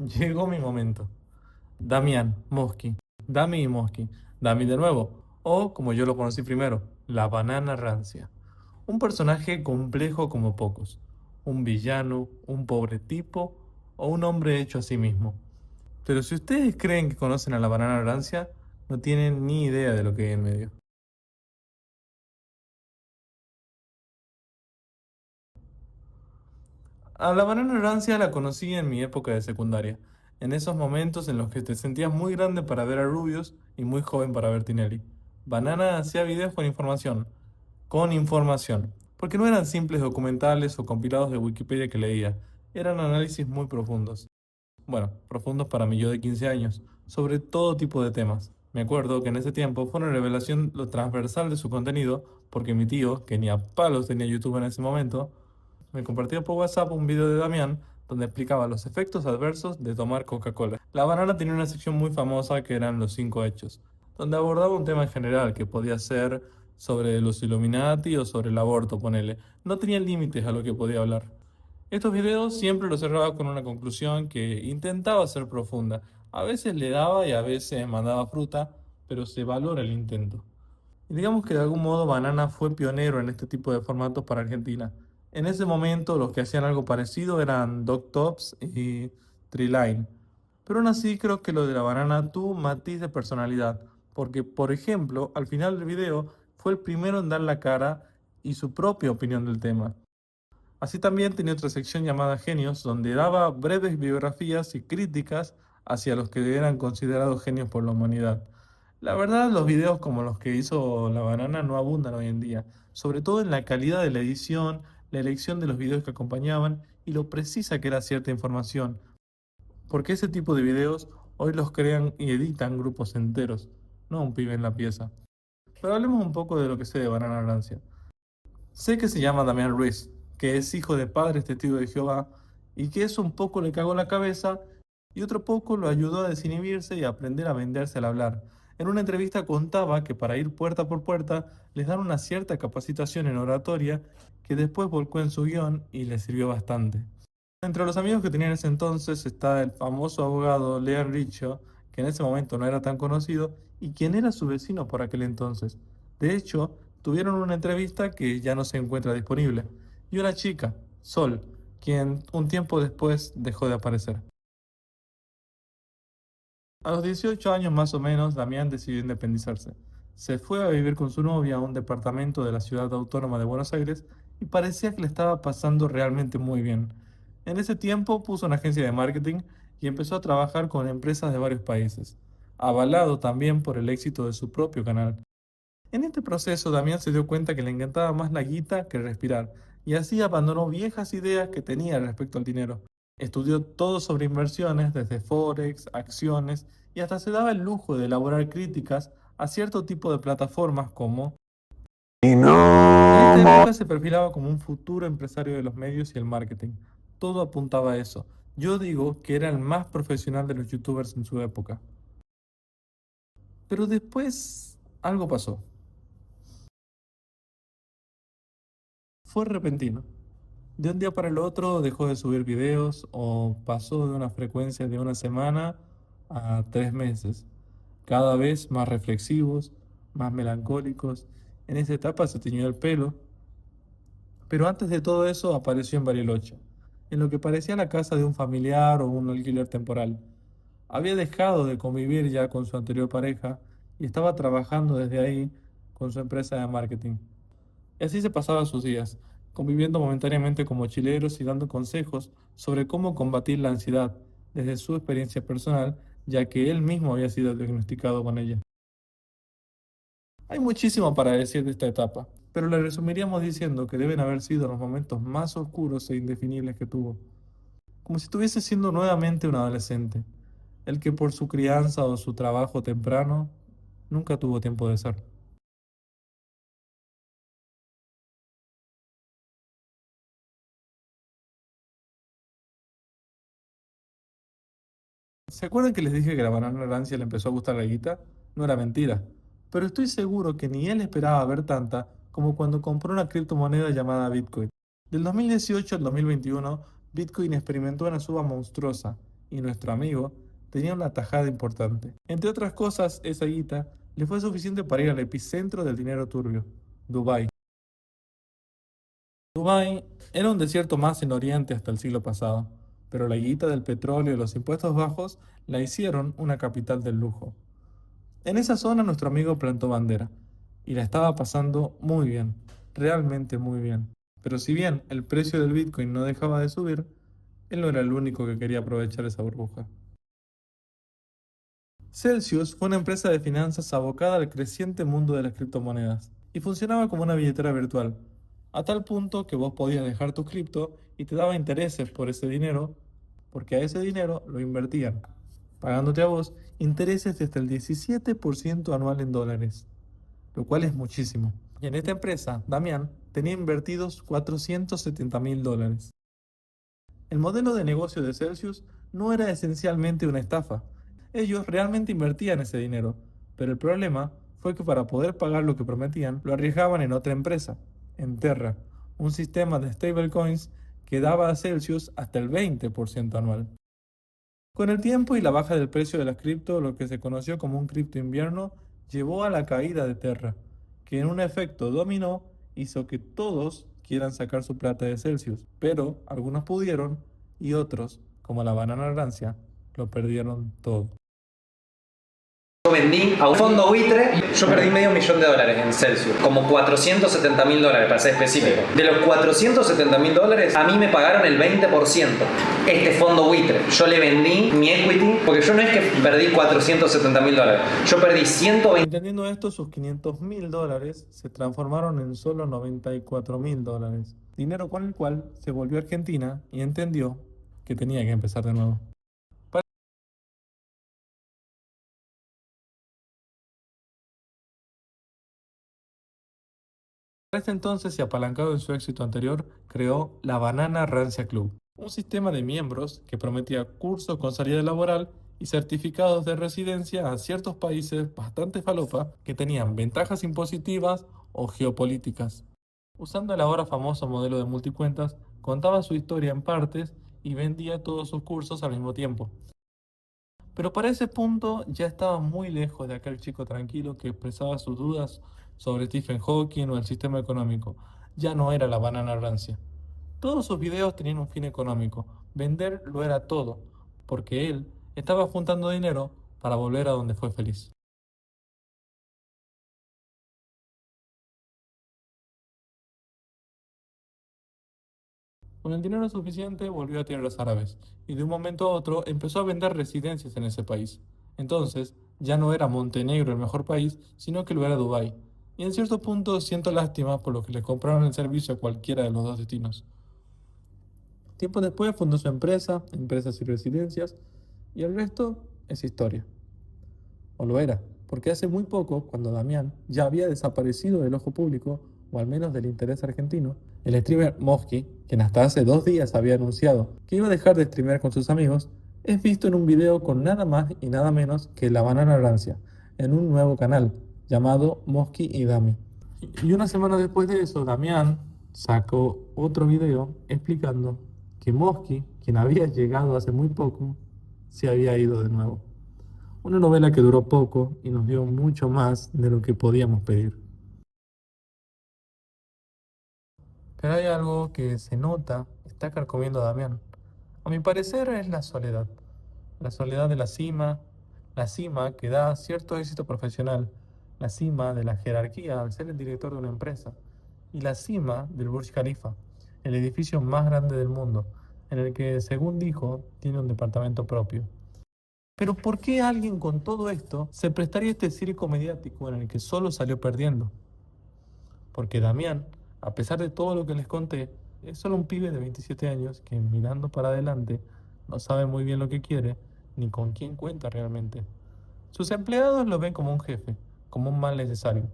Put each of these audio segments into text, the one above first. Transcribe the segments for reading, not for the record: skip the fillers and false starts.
Llegó mi momento. Damián Mosky, Dami y Mosky, Dami de nuevo, o como yo lo conocí primero, la banana rancia. Un personaje complejo como pocos. Un villano, un pobre tipo o un hombre hecho a sí mismo. Pero si ustedes creen que conocen a la banana rancia, no tienen ni idea de lo que hay en medio. A la banana rancia la conocí en mi época de secundaria, en esos momentos en los que te sentías muy grande para ver a Rubius y muy joven para ver Tinelli. Banana hacía videos con información, porque no eran simples documentales o compilados de Wikipedia que leía, eran análisis muy profundos. Bueno, profundos para mí yo de 15 años, sobre todo tipo de temas. Me acuerdo que en ese tiempo fue una revelación lo transversal de su contenido, porque mi tío, que ni a palos tenía YouTube en ese momento, me compartió por WhatsApp un video de Damián donde explicaba los efectos adversos de tomar Coca-Cola. La banana tenía una sección muy famosa que eran los 5 hechos, donde abordaba un tema en general que podía ser sobre los Illuminati o sobre el aborto, ponele. No tenía límites a lo que podía hablar. Estos videos siempre los cerraba con una conclusión que intentaba ser profunda. A veces le daba y a veces mandaba fruta, pero se valora el intento. Y digamos que de algún modo Banana fue pionero en este tipo de formatos para Argentina. En ese momento los que hacían algo parecido eran Doc Tops y Treeline. Pero aún así creo que lo de la banana tuvo un matiz de personalidad, porque por ejemplo, al final del video fue el primero en dar la cara y su propia opinión del tema. Así también tenía otra sección llamada Genios, donde daba breves biografías y críticas hacia los que eran considerados genios por la humanidad. La verdad, los videos como los que hizo La Banana no abundan hoy en día, sobre todo en la calidad de la edición, la elección de los videos que acompañaban y lo precisa que era cierta información, porque ese tipo de videos hoy los crean y editan grupos enteros, no un pibe en la pieza. Pero hablemos un poco de lo que sé de Banana Rancia. Sé que se llama Damián Ruiz, que es hijo de padres testigos de Jehová y que eso un poco le cagó la cabeza y otro poco lo ayudó a desinhibirse y a aprender a venderse al hablar. En una entrevista contaba que para ir puerta por puerta les dan una cierta capacitación en oratoria que después volcó en su guión y le sirvió bastante. Entre los amigos que tenía en ese entonces está el famoso abogado Leon Richo, que en ese momento no era tan conocido, y quien era su vecino por aquel entonces. De hecho, tuvieron una entrevista que ya no se encuentra disponible, y una chica, Sol, quien un tiempo después dejó de aparecer. A los 18 años más o menos, Damián decidió independizarse. Se fue a vivir con su novia a un departamento de la ciudad autónoma de Buenos Aires y parecía que le estaba pasando realmente muy bien. En ese tiempo puso una agencia de marketing y empezó a trabajar con empresas de varios países, avalado también por el éxito de su propio canal. En este proceso, Damián se dio cuenta que le encantaba más la guita que respirar, y así abandonó viejas ideas que tenía respecto al dinero. Estudió todo sobre inversiones, desde Forex, acciones, y hasta se daba el lujo de elaborar críticas a cierto tipo de plataformas como... Y En no, esta época se perfilaba como un futuro empresario de los medios y el marketing. Todo apuntaba a eso. Yo digo que era el más profesional de los youtubers en su época. Pero después algo pasó. Fue repentino. De un día para el otro dejó de subir videos o pasó de una frecuencia de una semana a 3 meses, cada vez más reflexivos, más melancólicos. En esa etapa se teñió el pelo, pero antes de todo eso apareció en Bariloche, en lo que parecía la casa de un familiar o un alquiler temporal. Había dejado de convivir ya con su anterior pareja y estaba trabajando desde ahí con su empresa de marketing. Y así se pasaban sus días, conviviendo momentáneamente con mochileros y dando consejos sobre cómo combatir la ansiedad desde su experiencia personal, ya que él mismo había sido diagnosticado con ella. Hay muchísimo para decir de esta etapa, pero le resumiríamos diciendo que deben haber sido los momentos más oscuros e indefinibles que tuvo, como si estuviese siendo nuevamente un adolescente, el que por su crianza o su trabajo temprano nunca tuvo tiempo de ser. ¿Se acuerdan que les dije que la banana rancia le empezó a gustar la guita? No era mentira. Pero estoy seguro que ni él esperaba ver tanta como cuando compró una criptomoneda llamada Bitcoin. Del 2018 al 2021, Bitcoin experimentó una suba monstruosa y nuestro amigo tenía una tajada importante. Entre otras cosas, esa guita le fue suficiente para ir al epicentro del dinero turbio, Dubái. Dubái era un desierto más en Oriente hasta el siglo pasado, pero la guita del petróleo y los impuestos bajos la hicieron una capital del lujo. En esa zona nuestro amigo plantó bandera y la estaba pasando muy bien, realmente muy bien. Pero si bien el precio del Bitcoin no dejaba de subir, él no era el único que quería aprovechar esa burbuja. Celsius fue una empresa de finanzas abocada al creciente mundo de las criptomonedas y funcionaba como una billetera virtual, a tal punto que vos podías dejar tu cripto y te daba intereses por ese dinero, porque a ese dinero lo invertían, pagándote a vos intereses de hasta el 17% anual en dólares, lo cual es muchísimo. Y en esta empresa, Damián tenía invertidos $470.000. El modelo de negocio de Celsius no era esencialmente una estafa. Ellos realmente invertían ese dinero, pero el problema fue que para poder pagar lo que prometían, lo arriesgaban en otra empresa, en Terra, un sistema de stablecoins que daba a Celsius hasta el 20% anual. Con el tiempo y la baja del precio de las cripto, lo que se conoció como un cripto invierno llevó a la caída de Terra, que en un efecto dominó hizo que todos quieran sacar su plata de Celsius, pero algunos pudieron y otros, como la banana rancia, lo perdieron todo. Yo vendí a un fondo buitre, yo perdí $500.000 en Celsius, como $470.000 para ser específico. De los $470.000, a mí me pagaron el 20%. Este fondo buitre, yo le vendí mi equity, porque yo no es que perdí $470.000, yo perdí 120. Entendiendo esto, sus $500.000 se transformaron en solo $94.000, dinero con el cual se volvió a Argentina y entendió que tenía que empezar de nuevo. Para este entonces, y apalancado en su éxito anterior, creó la Banana Rancia Club, un sistema de miembros que prometía cursos con salida laboral y certificados de residencia a ciertos países bastante falopa que tenían ventajas impositivas o geopolíticas. Usando el ahora famoso modelo de multicuentas, contaba su historia en partes y vendía todos sus cursos al mismo tiempo. Pero para ese punto ya estaba muy lejos de aquel chico tranquilo que expresaba sus dudas sobre Stephen Hawking o el sistema económico. Ya no era la banana rancia. Todos sus videos tenían un fin económico. Vender lo era todo, porque él estaba juntando dinero para volver a donde fue feliz. Con el dinero suficiente volvió a tierras árabes y de un momento a otro empezó a vender residencias en ese país. Entonces, ya no era Montenegro el mejor país, sino que lo era Dubái. Y en cierto punto siento lástima por los que le compraron el servicio a cualquiera de los dos destinos. Tiempo después fundó su empresa, Empresas y Residencias, y el resto es historia. O lo era, porque hace muy poco, cuando Damián ya había desaparecido del ojo público, o al menos del interés argentino, el streamer Mosky, quien hasta hace 2 días había anunciado que iba a dejar de streamear con sus amigos, es visto en un video con nada más y nada menos que la banana rancia, en un nuevo canal llamado Mosky y Dami. Y una semana después de eso, Damián sacó otro video explicando que Mosky, quien había llegado hace muy poco, se había ido de nuevo. Una novela que duró poco y nos dio mucho más de lo que podíamos pedir. Pero hay algo que se nota, está carcomiendo a Damián. A mi parecer es la soledad. La soledad de la cima que da cierto éxito profesional, la cima de la jerarquía al ser el director de una empresa, y la cima del Burj Khalifa, el edificio más grande del mundo, en el que, según dijo, tiene un departamento propio. Pero ¿por qué alguien con todo esto se prestaría a este circo mediático en el que solo salió perdiendo? Porque Damián, a pesar de todo lo que les conté, es solo un pibe de 27 años que mirando para adelante no sabe muy bien lo que quiere ni con quién cuenta realmente. Sus empleados lo ven como un jefe, como un mal necesario.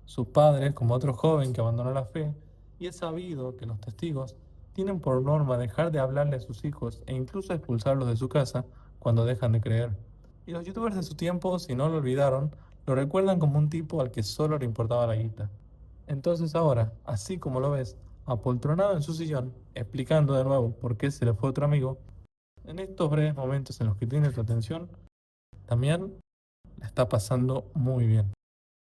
Sus padres como otro joven que abandonó la fe, y es sabido que los testigos tienen por norma dejar de hablarle a sus hijos e incluso expulsarlos de su casa cuando dejan de creer. Y los youtubers de su tiempo, si no lo olvidaron, lo recuerdan como un tipo al que solo le importaba la guita. Entonces ahora, así como lo ves, apoltronado en su sillón, explicando de nuevo por qué se le fue otro amigo, En estos breves momentos en los que tiene tu atención, Damián la está pasando muy bien.